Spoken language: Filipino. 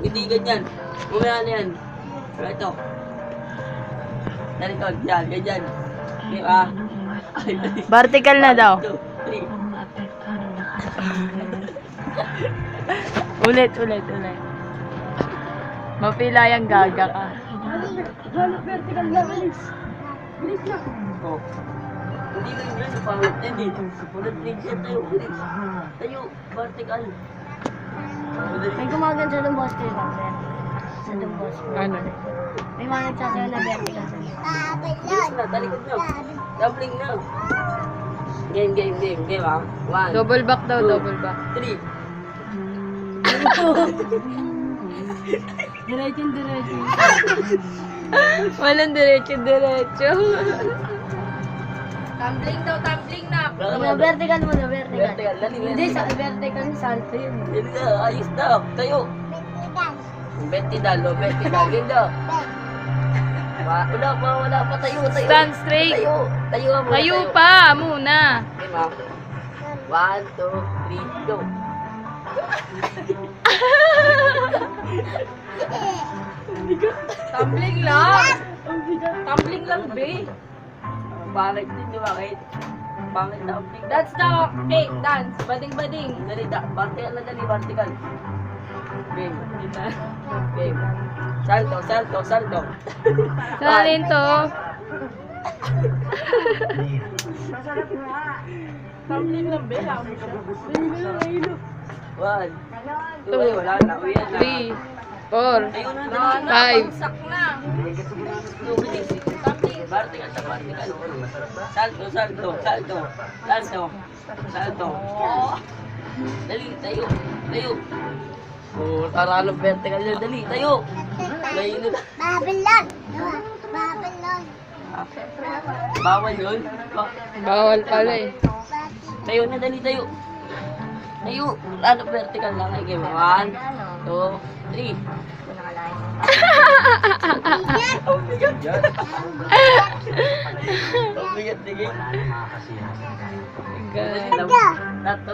Hindi ganyan. Mamaya na yan. Ito. Talikod. Yan, ganyan. Di ba? Vertical na daw. 1, 2, 3. Ulit. Mapila yung gaga ka. Vertical na, bilis. Bilis na. Oh. Hindi lang yan. Pangit yan eh. Ulit yan tayo. Bilis. Tayo. Vertical. May gumaganda sa boss ko yung sa boss ko. Ano? May mga nagsasayaw na vertical sa Bilis na. Talikod na. Tumbling na. Game. Game ah. 1, Double back daw, 2, double back. 3. Diretso. Walang diretso. Tumbling na. Vertical. Vertical muna, vertical. Vertical. Hindi, sa vertical ni Salto yun. Yan na. Ayos na. Tayo. Vertical. Game na. Wala pa. Tayo. Stand straight. Tayo Pa muna. Game ah. 1, 2, 3, go. Tumbling lang, be. Pangit din, di ba? Kahit pangit na upling. That's the fake dance. Bading-bading. Dali, vertical. Game. Salto. Salin to. Tumbling lang, be. 1, 2, wala na. Uwi na. 3, 4, Ayun na, 5. Vertical. Salto. Dali, tayo. Oh, taralong vertical yun. Dali, tayo. Layo na. Babylon. Bawal yun. Bawal pala eh. Tayo na, dali, tayo. Ano, vertical lang. Ay, game. 1, 2, 3. Ang bigat. Ang bigat, tigil. Ganda. Tato.